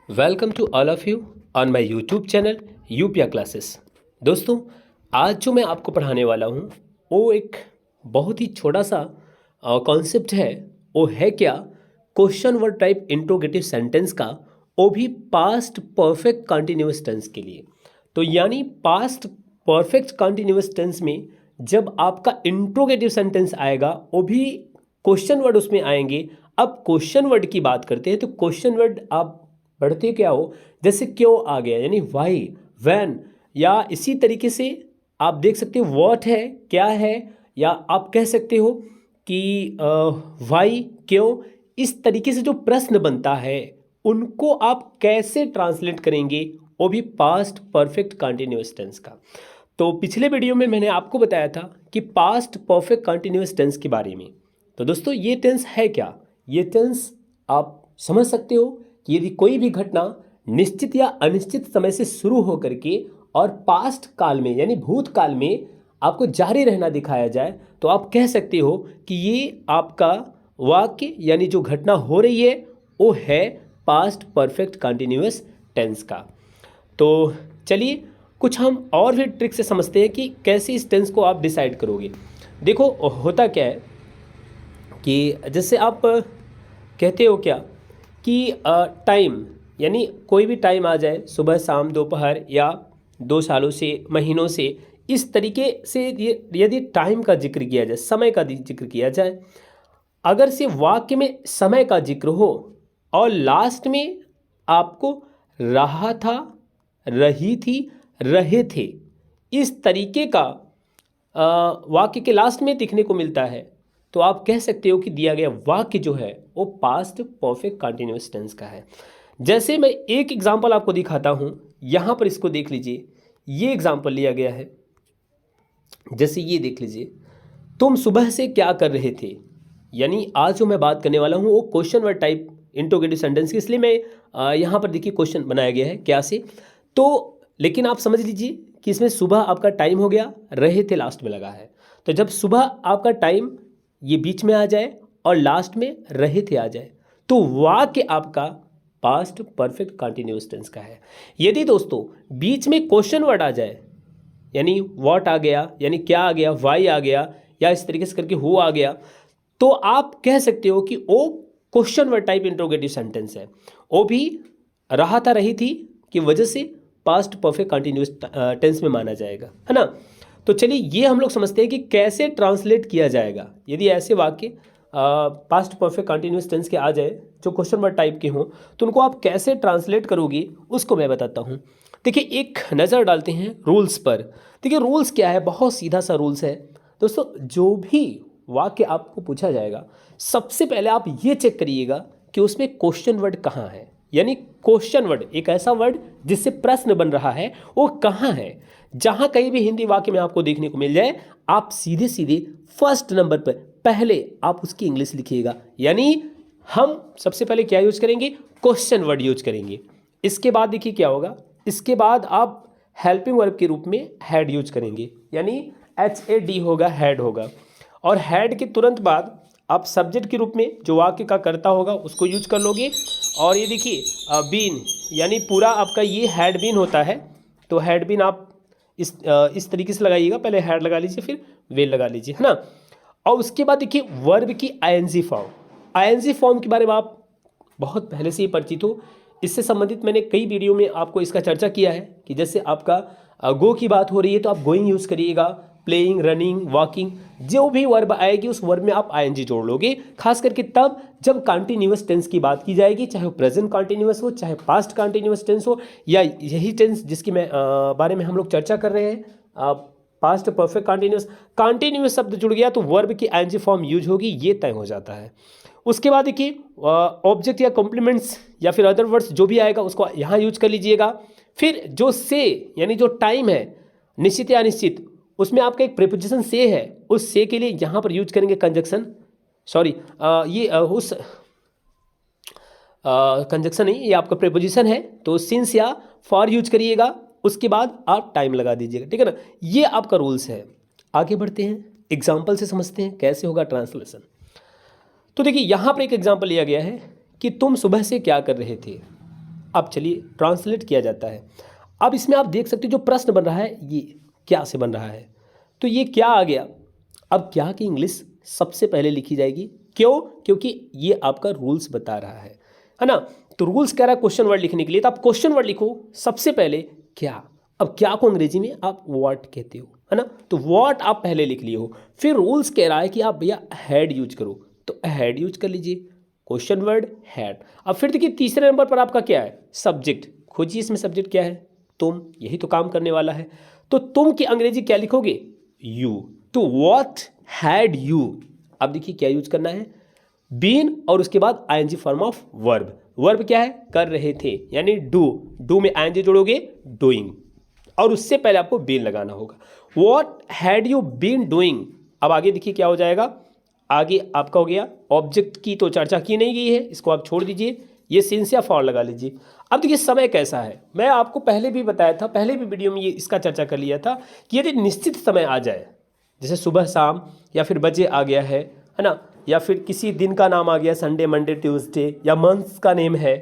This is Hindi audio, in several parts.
Welcome to all of you on my YouTube channel यूपिया क्लासेस। दोस्तों, आज जो मैं आपको पढ़ाने वाला हूँ वो एक बहुत ही छोटा सा कॉन्सेप्ट है। वो है क्या? Question word type interrogative sentence का, वो भी पास्ट परफेक्ट कंटिन्यूअस टेंस के लिए। तो यानी पास्ट परफेक्ट कंटिन्यूअस टेंस में जब आपका इंट्रोगेटिव सेंटेंस आएगा वो भी क्वेश्चन वर्ड उसमें आएंगे। अब क्वेश्चन वर्ड की बात करते हैं तो क्वेश्चन वर्ड आप पढ़ते क्या हो, जैसे क्यों आ गया यानी वाई, व्हेन, या इसी तरीके से आप देख सकते हो व्हाट है, क्या है, या आप कह सकते हो कि वाई, क्यों। इस तरीके से जो प्रश्न बनता है उनको आप कैसे ट्रांसलेट करेंगे, वो भी पास्ट परफेक्ट कंटिन्यूअस टेंस का। तो पिछले वीडियो में मैंने आपको बताया था कि पास्ट परफेक्ट कंटिन्यूअस टेंस के बारे में। तो दोस्तों, ये टेंस है क्या? ये टेंस आप समझ सकते हो कि यदि कोई भी घटना निश्चित या अनिश्चित समय से शुरू होकर के और पास्ट काल में यानी भूतकाल में आपको जारी रहना दिखाया जाए तो आप कह सकते हो कि ये आपका वाक्य यानी जो घटना हो रही है वो है पास्ट परफेक्ट कंटिन्यूअस टेंस का। तो चलिए कुछ हम और भी ट्रिक से समझते हैं कि कैसे इस टेंस को आप डिसाइड करोगे। देखो, होता क्या है कि जैसे आप कहते हो क्या कि टाइम, यानी कोई भी टाइम आ जाए, सुबह शाम दोपहर या 2 सालों से, महीनों से, इस तरीके से यदि टाइम का जिक्र किया जाए, समय का जिक्र किया जाए, अगर से वाक्य में समय का जिक्र हो और लास्ट में आपको रहा था, रही थी, रहे थे, इस तरीके का वाक्य के लास्ट में दिखने को मिलता है तो आप कह सकते हो कि दिया गया वाक्य जो है वो पास्ट परफेक्ट कंटिन्यूअस टेंस का है। जैसे मैं एक एग्जांपल आपको दिखाता हूँ, यहाँ पर इसको देख लीजिए। ये एग्जांपल लिया गया है, जैसे ये देख लीजिए, तुम सुबह से क्या कर रहे थे। यानी आज जो मैं बात करने वाला हूँ वो question word type interrogative sentence की, इसलिए मैं यहाँ पर देखिए क्वेश्चन बनाया गया है क्या से। तो लेकिन आप समझ लीजिए कि इसमें सुबह आपका टाइम हो गया, रहे थे लास्ट में लगा है। तो जब सुबह आपका टाइम ये बीच में आ जाए और लास्ट में रहे थे आ जाए तो वाक्य आपका पास्ट परफेक्ट कंटिन्यूअस टेंस का है। यदि दोस्तों बीच में क्वेश्चन वर्ड आ जाए, यानी व्हाट आ गया, यानी क्या आ गया, वाई आ गया, या इस तरीके से करके हु आ गया, तो आप कह सकते हो कि वो question word type interrogative sentence है। वो भी रहा था, रही थी की वजह से पास्ट परफेक्ट कंटिन्यूअस टेंस में माना जाएगा, है ना। तो चलिए ये हम लोग समझते हैं कि कैसे ट्रांसलेट किया जाएगा यदि ऐसे वाक्य पास्ट परफेक्ट कंटिन्यूअस टेंस के आ जाए जो क्वेश्चन वर्ड टाइप के हों, तो उनको आप कैसे ट्रांसलेट करोगे उसको मैं बताता हूँ। देखिए, एक नज़र डालते हैं रूल्स पर। देखिए रूल्स क्या है, बहुत सीधा सा रूल्स है दोस्तों। जो भी वाक्य आपको पूछा जाएगा सबसे पहले आप ये चेक करिएगा कि उसमें क्वेश्चन वर्ड कहाँ है। यानी क्वेश्चन वर्ड, एक ऐसा वर्ड जिससे प्रश्न बन रहा है, वो कहाँ है। जहाँ कहीं भी हिंदी वाक्य में आपको देखने को मिल जाए, आप सीधे सीधे फर्स्ट नंबर पर पहले आप उसकी इंग्लिश लिखिएगा। यानी हम सबसे पहले क्या यूज करेंगे? क्वेश्चन वर्ड यूज करेंगे। इसके बाद देखिए क्या होगा, इसके बाद आप हेल्पिंग वर्ब के रूप में हैड यूज करेंगे, यानी HAD होगा, हैड होगा। और हैड के तुरंत बाद आप सब्जेक्ट के रूप में जो वाक्य का कर्ता होगा उसको यूज कर लोगे। और ये देखिए बीन, यानी पूरा आपका ये हैड बीन होता है, तो हैड बीन आप इस तरीके से लगाइएगा, पहले हैड लगा लीजिए फिर वेल लगा लीजिए, है ना। और उसके बाद देखिए वर्ब की ING फॉर्म। ING फॉर्म के बारे में आप बहुत पहले से ही परिचित हो, इससे संबंधित मैंने कई वीडियो में आपको इसका चर्चा किया है कि जैसे आपका गो की बात हो रही है तो आप गोइंग यूज़ करिएगा, प्लेइंग, रनिंग, वॉकिंग, जो भी वर्ब आएगी उस वर्ब में आप ING जोड़ लोगे। खास करके तब जब कंटिन्यूअस टेंस की बात की जाएगी, चाहे वो प्रेजेंट कंटिन्यूअस हो, चाहे पास्ट कंटिन्यूअस टेंस हो, या यही टेंस जिसकी मैं बारे में हम लोग चर्चा कर रहे हैं पास्ट परफेक्ट कंटिन्यूअस शब्द जुड़ गया तो वर्ब की ING फॉर्म यूज होगी, ये तय हो जाता है। उसके बाद देखिए ऑब्जेक्ट या कॉम्प्लीमेंट्स या फिर अदर वर्ड्स जो भी आएगा उसको यहाँ यूज कर लीजिएगा। फिर जो से यानी जो टाइम है, निश्चित या अनिश्चित, उसमें आपका एक प्रीपोजिशन से है, उस से के लिए यहाँ पर यूज करेंगे कंजक्शन, सॉरी उस कंजक्शन नहीं, ये आपका प्रीपोजिशन है, तो सिंस या फॉर यूज करिएगा। उसके बाद आप टाइम लगा दीजिएगा, ठीक है ना। ये आपका रूल्स है। आगे बढ़ते हैं, एग्जाम्पल से समझते हैं कैसे होगा ट्रांसलेशन। तो देखिए यहाँ पर एक एग्जाम्पल लिया गया है कि तुम सुबह से क्या कर रहे थे। अब चलिए ट्रांसलेट किया जाता है। अब इसमें आप देख सकते हो जो प्रश्न बन रहा है ये क्या से बन रहा है, तो ये क्या आ गया। अब क्या की इंग्लिश सबसे पहले लिखी जाएगी, क्यों? क्योंकि ये आपका रूल्स बता रहा है ना। तो रूल्स कह रहा है क्वेश्चन वर्ड लिखने के लिए, तो आप क्वेश्चन वर्ड लिखो सबसे पहले क्या। अब क्या को अंग्रेजी में आप व्हाट कहते हो, है ना, तो व्हाट आप पहले लिख लिए हो। फिर रूल्स कह रहा है कि आप भैया हैड यूज करो, तो हैड यूज कर लीजिए, क्वेश्चन वर्ड हैड। अब फिर देखिए तीसरे नंबर पर आपका क्या है, सब्जेक्ट। खोजिए इसमें सब्जेक्ट क्या है, तुम, यही तो काम करने वाला है। तो तुम की अंग्रेजी क्या लिखोगे, यू। तो व्हाट हैड यू, अब देखिए क्या यूज करना है, बीन और उसके बाद ING form of verb. Verb क्या है, कर रहे थे, यानी डू। डू में आईएनजी जोड़ोगे, डूइंग, और उससे पहले आपको बीन लगाना होगा। What had you been doing. अब आगे देखिए क्या हो जाएगा, आगे आपका हो गया ऑब्जेक्ट की तो चर्चा की नहीं गई है, इसको आप छोड़ दीजिए, ये सिंस या फॉर लगा लीजिए। अब देखिए समय कैसा है, मैं आपको पहले भी बताया था, पहले भी वीडियो में ये इसका चर्चा कर लिया था कि यदि निश्चित समय आ जाए, जैसे सुबह शाम या फिर बजे आ गया है ना, या फिर किसी दिन का नाम आ गया, संडे मंडे ट्यूसडे, या मंथ्स का नेम है,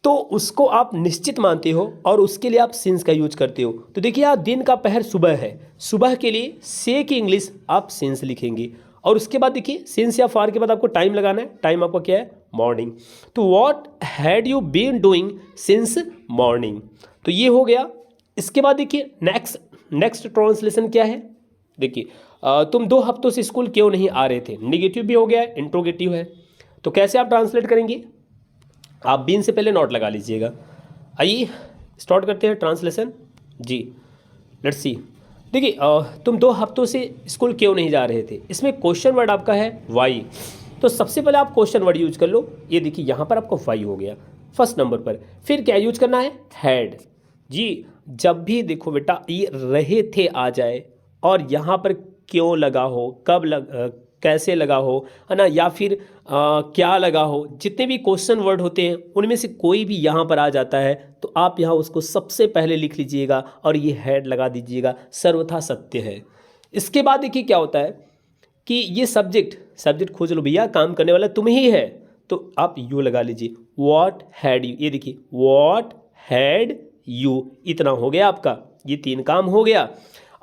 तो उसको आप निश्चित मानते हो और उसके लिए आप सिंस का यूज करते हो। तो देखिए आप दिन का पहर सुबह है, सुबह के लिए से की इंग्लिश आप सिंस लिखेंगे, और उसके बाद देखिए सिंस या फॉर के बाद आपको टाइम लगाना है, टाइम आपका क्या है, मॉर्निंग। तो what had you been doing since morning, तो ये हो गया। इसके बाद देखिए नेक्स्ट ट्रांसलेशन क्या है, देखिए तुम 2 हफ्तों से स्कूल क्यों नहीं आ रहे थे, निगेटिव भी हो गया है, इंट्रोगेटिव है, तो कैसे आप ट्रांसलेट करेंगे, आप बीन से पहले नॉट लगा लीजिएगा। आइए स्टार्ट करते हैं ट्रांसलेशन जी, लेट्स सी। देखिए तुम 2 हफ्तों से स्कूल क्यों नहीं जा रहे थे, इसमें क्वेश्चन वर्ड आपका है वाई, तो सबसे पहले आप क्वेश्चन वर्ड यूज कर लो। ये देखिए यहाँ पर आपका वाई हो गया फर्स्ट नंबर पर। फिर क्या यूज करना है, हैड जी। जब भी देखो बेटा ये रहे थे आ जाए और यहाँ पर क्यों लगा हो, कैसे लगा हो, है ना, या फिर क्या लगा हो, जितने भी क्वेश्चन वर्ड होते हैं उनमें से कोई भी यहाँ पर आ जाता है तो आप यहाँ उसको सबसे पहले लिख लीजिएगा और ये हैड लगा दीजिएगा, सर्वथा सत्य है। इसके बाद देखिए क्या होता है कि ये सब्जेक्ट खोज लो भैया, काम करने वाला तुम ही है, तो आप यू लगा लीजिए, व्हाट हैड यू, ये देखिए व्हाट हैड यू, इतना हो गया आपका, ये 3 काम हो गया।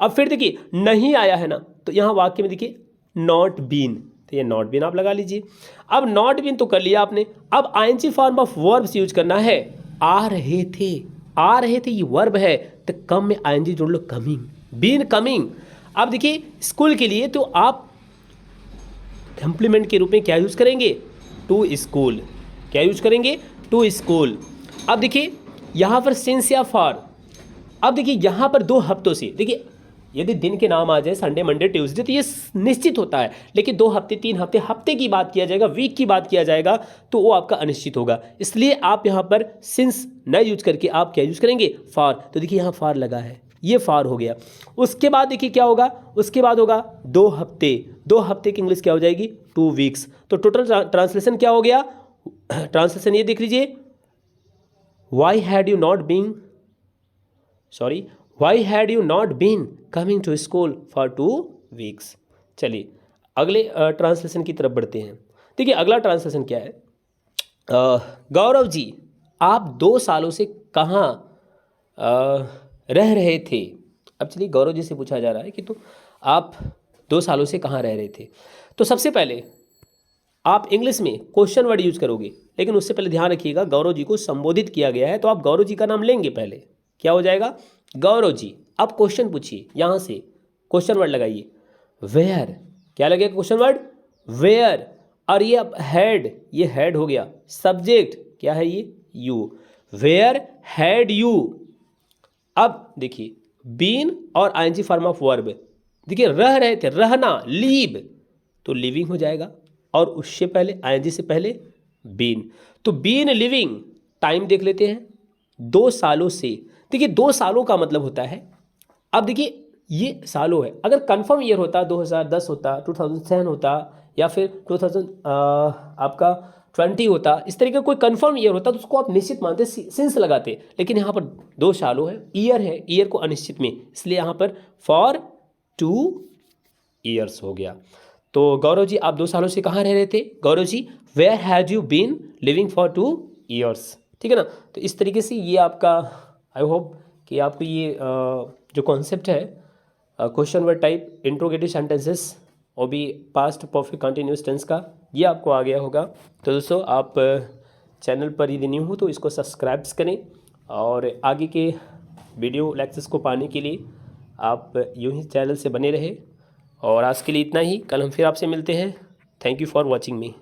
अब फिर देखिए नहीं आया है ना, तो यहाँ वाक्य में देखिए नॉट बीन, तो ये नॉट बीन आप लगा लीजिए। अब नॉट बीन तो कर लिया आपने, अब ING form of verbs use करना है। आ रहे थे ये वर्ब है, तो कम में आईएनजी जोड़ लो, कमिंग, बीन कमिंग। अब देखिए स्कूल के लिए तो आप कंप्लीमेंट के रूप में क्या यूज करेंगे, टू स्कूल, क्या यूज करेंगे, टू स्कूल। अब देखिए यहाँ पर सिंस या फॉर, अब देखिए यहाँ पर 2 हफ्तों से, देखिए यदि दिन के नाम आ जाए संडे मंडे ट्यूसडे तो ये निश्चित होता है, लेकिन 2 हफ्ते 3 हफ्ते, हफ्ते की बात किया जाएगा, वीक की बात किया जाएगा, तो वो आपका अनिश्चित होगा। इसलिए आप यहाँ पर सिंस न यूज करके आप क्या यूज करेंगे, फॉर। तो देखिए यहाँ फॉर लगा है, ये फॉर हो गया। उसके बाद देखिए क्या होगा, उसके बाद होगा 2 हफ्ते, 2 हफ्ते की इंग्लिश क्या हो जाएगी, 2 वीक्स। तो टोटल ट्रांसलेशन क्या हो गया, ट्रांसलेशन ये देख लीजिए, why had you not been coming to school for 2 weeks. चलिए अगले ट्रांसलेशन की तरफ बढ़ते हैं। देखिए अगला ट्रांसलेशन क्या है, गौरव जी आप 2 सालों से कहाँ रह रहे थे। अब चलिए गौरव जी से पूछा जा रहा है कि तो आप 2 सालों से कहाँ रह रहे थे, तो सबसे पहले आप इंग्लिश में क्वेश्चन वर्ड यूज करोगे, लेकिन उससे पहले ध्यान रखिएगा गौरव जी को संबोधित किया गया है, तो आप गौरव जी का नाम लेंगे पहले, क्या हो जाएगा, गौरव जी। अब क्वेश्चन पूछिए, यहाँ से क्वेश्चन वर्ड लगाइए, वेयर, क्या लगेगा क्वेश्चन वर्ड, वेयर, और ये अब हैड, ये हैड हो गया, सब्जेक्ट क्या है ये, यू, वेयर हैड यू। अब देखिए बीन और आईएनजी फॉर्म ऑफ वर्ब, देखिए रह रहे थे, रहना, लीव, तो लिविंग हो जाएगा, और उससे पहले आईएनजी से पहले बीन, तो बीन लिविंग, टाइम देख लेते हैं, 2 सालों से। देखिए 2 सालों का मतलब होता है, अब देखिए ये सालों है, अगर कंफर्म ईयर होता 2010 होता, 2007 होता, या फिर 2000 आपका 20 होता, इस तरीके का कोई कंफर्म ईयर होता तो उसको आप निश्चित मानते, सिंस लगाते, लेकिन यहाँ पर 2 सालों है, ईयर को अनिश्चित में, इसलिए यहाँ पर फॉर 2 ईयर्स हो गया। तो गौरव जी आप 2 सालों से कहाँ रह रहे थे, Gaurav ji where had you been living for 2 years. ठीक है ना। तो इस तरीके से ये आपका, आई होप कि आपको ये जो कॉन्सेप्ट है question word type interrogative sentences और भी पास्ट परफेक्ट कंटिन्यूस टेंस का, ये आपको आ गया होगा। तो दोस्तों आप चैनल पर यदि न्यू हो तो इसको सब्सक्राइब करें और आगे के वीडियो लेक्चर्स को पाने के लिए आप यूं ही चैनल से बने रहे। और आज के लिए इतना ही, कल हम फिर आपसे मिलते हैं। Thank you for watching me.